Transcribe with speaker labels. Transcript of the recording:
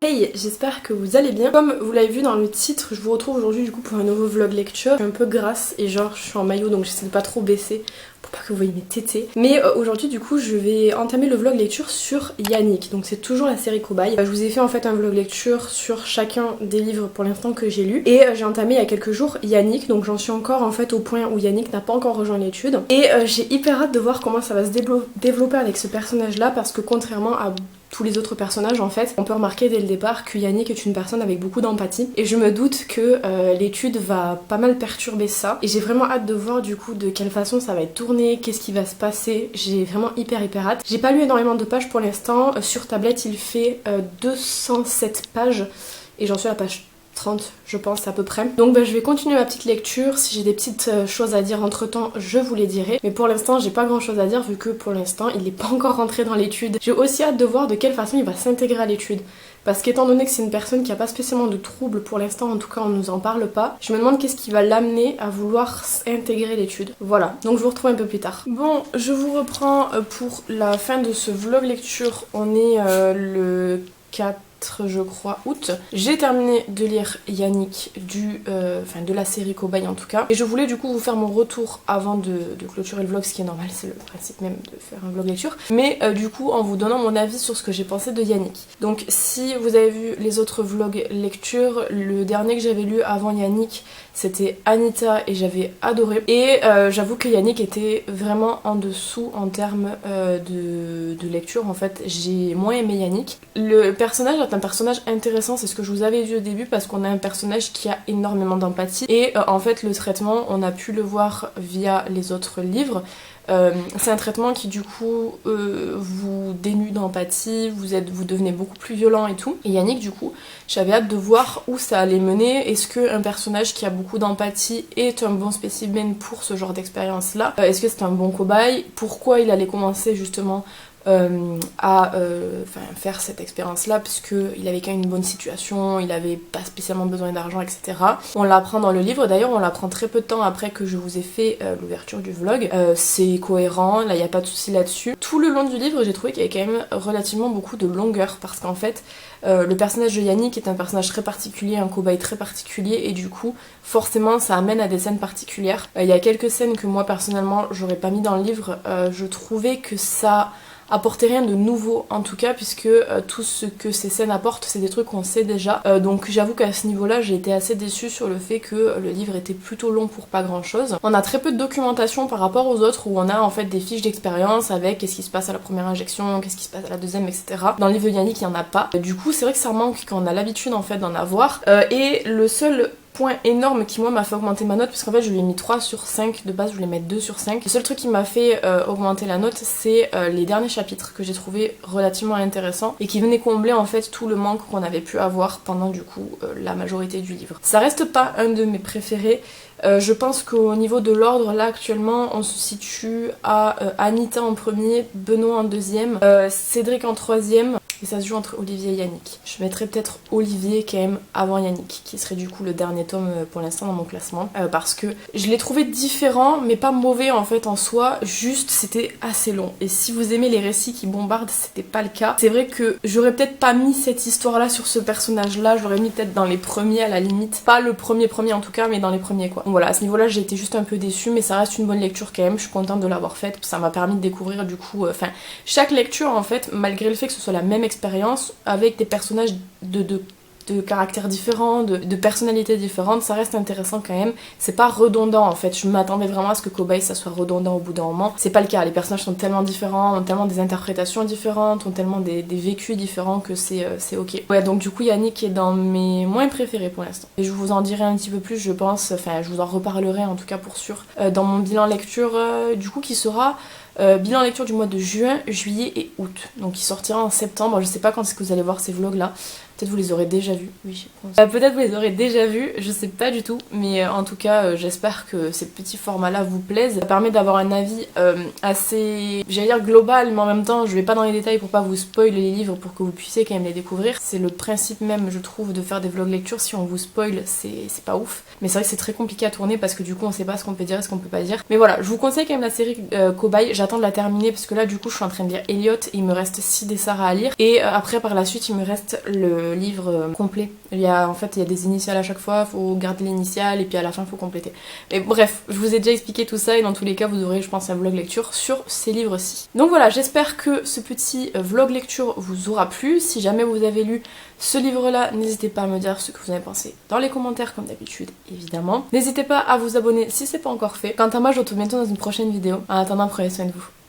Speaker 1: Hey, j'espère que vous allez bien. Comme vous l'avez vu dans le titre, je vous retrouve aujourd'hui du coup pour un nouveau vlog lecture. Je suis un peu grasse et genre je suis en maillot donc j'essaie de pas trop baisser pour pas que vous voyez mes tétés. Mais aujourd'hui du coup je vais entamer le vlog lecture sur Yannick. Donc c'est toujours la série Cobaye. Je vous ai fait en fait un vlog lecture sur chacun des livres pour l'instant que j'ai lus. Et j'ai entamé il y a quelques jours Yannick. Donc j'en suis encore en fait au point où Yannick n'a pas encore rejoint l'étude. Et j'ai hyper hâte de voir comment ça va se développer avec ce personnage là, parce que contrairement à tous les autres personnages en fait, on peut remarquer dès le départ que Yannick est une personne avec beaucoup d'empathie et je me doute que l'étude va pas mal perturber ça et j'ai vraiment hâte de voir du coup de quelle façon ça va être tourné, qu'est-ce qui va se passer, j'ai vraiment hyper hâte. J'ai pas lu énormément de pages pour l'instant, sur tablette il fait 207 pages et j'en suis à la page 30 je pense à peu près. Donc je vais continuer ma petite lecture. Si j'ai des petites choses à dire entre temps je vous les dirai. Mais pour l'instant j'ai pas grand chose à dire vu que pour l'instant il n'est pas encore rentré dans l'étude. J'ai aussi hâte de voir de quelle façon il va s'intégrer à l'étude. Parce qu'étant donné que c'est une personne qui a pas spécialement de troubles pour l'instant, en tout cas on nous en parle pas, je me demande qu'est-ce qui va l'amener à vouloir intégrer l'étude. Voilà, donc je vous retrouve un peu plus tard. Bon, je vous reprends pour la fin de ce vlog lecture. On est le 4 je crois août. J'ai terminé de lire Yannick de la série Cobaye en tout cas, et je voulais du coup vous faire mon retour avant de clôturer le vlog, ce qui est normal, c'est le principe même de faire un vlog lecture, mais du coup en vous donnant mon avis sur ce que j'ai pensé de Yannick. Donc si vous avez vu les autres vlogs lecture, le dernier que j'avais lu avant Yannick c'était Anita et j'avais adoré, et j'avoue que Yannick était vraiment en dessous en termes de lecture. En fait j'ai moins aimé Yannick. Le personnage est un personnage intéressant, c'est ce que je vous avais dit au début, parce qu'on a un personnage qui a énormément d'empathie et en fait le traitement on a pu le voir via les autres livres. C'est un traitement qui du coup vous dénude d'empathie, vous devenez beaucoup plus violent et tout. Et Yannick du coup j'avais hâte de voir où ça allait mener. Est-ce qu'un personnage qui a beaucoup d'empathie est un bon spécimen pour ce genre d'expérience là? Est-ce que c'est un bon cobaye? Pourquoi il allait commencer justement à faire cette expérience là, parce qu'il avait quand même une bonne situation, il avait pas spécialement besoin d'argent, etc. On l'apprend dans le livre, d'ailleurs on l'apprend très peu de temps après que je vous ai fait l'ouverture du vlog. C'est cohérent, là il n'y a pas de souci là-dessus. Tout le long du livre j'ai trouvé qu'il y avait quand même relativement beaucoup de longueur, parce qu'en fait le personnage de Yannick est un personnage très particulier, un cobaye très particulier, et du coup forcément ça amène à des scènes particulières. Il y a quelques scènes que moi personnellement j'aurais pas mis dans le livre. Je trouvais que ça apportait rien de nouveau en tout cas, puisque tout ce que ces scènes apportent c'est des trucs qu'on sait déjà, donc j'avoue qu'à ce niveau là j'ai été assez déçue sur le fait que le livre était plutôt long pour pas grand chose. On a très peu de documentation par rapport aux autres, où on a en fait des fiches d'expérience avec qu'est-ce qui se passe à la première injection, qu'est-ce qui se passe à la deuxième, etc. Dans le livre de Yannick il y en a pas, du coup c'est vrai que ça manque quand on a l'habitude en fait d'en avoir. Et le seul point énorme qui moi m'a fait augmenter ma note, parce qu'en fait je lui ai mis 3 sur 5, de base je voulais mettre 2 sur 5. Le seul truc qui m'a fait augmenter la note c'est les derniers chapitres que j'ai trouvé relativement intéressants et qui venaient combler en fait tout le manque qu'on avait pu avoir pendant du coup la majorité du livre. Ça reste pas un de mes préférés. Je pense qu'au niveau de l'ordre là actuellement on se situe à Anita en premier, Benoît en deuxième, Cédric en troisième, et ça se joue entre Olivier et Yannick. Je mettrais peut-être Olivier quand même avant Yannick, qui serait du coup le dernier tome pour l'instant dans mon classement, parce que je l'ai trouvé différent mais pas mauvais en fait en soi, juste c'était assez long, et si vous aimez les récits qui bombardent c'était pas le cas. C'est vrai que j'aurais peut-être pas mis cette histoire là sur ce personnage là, j'aurais mis peut-être dans les premiers à la limite, pas le premier en tout cas mais dans les premiers quoi. Donc voilà, à ce niveau là j'ai été juste un peu déçue, mais ça reste une bonne lecture quand même, je suis contente de l'avoir faite, ça m'a permis de découvrir du coup, chaque lecture en fait, malgré le fait que ce soit la même expérience avec des personnages de caractères différents, de personnalités différentes, ça reste intéressant quand même. C'est pas redondant en fait, je m'attendais vraiment à ce que Cobaye ça soit redondant au bout d'un moment. C'est pas le cas, les personnages sont tellement différents, ont tellement des interprétations différentes, ont tellement des vécus différents que c'est ok. Ouais, donc du coup Yannick est dans mes moins préférés pour l'instant. Et je vous en dirai un petit peu plus je pense, je vous en reparlerai en tout cas pour sûr, dans mon bilan lecture du coup qui sera bilan lecture du mois de juin, juillet et août. Donc il sortira en septembre, je sais pas quand est-ce que vous allez voir ces vlogs là. Peut-être vous les aurez déjà vus, oui je pense. Peut-être vous les aurez déjà vus, je sais pas du tout, mais en tout cas j'espère que ces petits formats là vous plaisent. Ça permet d'avoir un avis assez, j'allais dire global, mais en même temps je vais pas dans les détails pour pas vous spoil les livres, pour que vous puissiez quand même les découvrir. C'est le principe même je trouve de faire des vlogs lecture, si on vous spoil c'est pas ouf. Mais c'est vrai que c'est très compliqué à tourner parce que du coup on sait pas ce qu'on peut dire et ce qu'on peut pas dire. Mais voilà, je vous conseille quand même la série Cobaye, j'attends de la terminer parce que là du coup je suis en train de lire Elliot, il me reste 6 dessins à lire, et après par la suite il me reste le livre complet. En fait il y a des initiales à chaque fois, faut garder l'initiale et puis à la fin faut compléter. Mais bref, je vous ai déjà expliqué tout ça et dans tous les cas vous aurez je pense un vlog lecture sur ces livres-ci. Donc voilà, j'espère que ce petit vlog lecture vous aura plu. Si jamais vous avez lu ce livre-là, n'hésitez pas à me dire ce que vous en avez pensé dans les commentaires comme d'habitude évidemment. N'hésitez pas à vous abonner si c'est pas encore fait. Quant à moi, je vous retrouve bientôt dans une prochaine vidéo. En attendant, prenez soin de vous.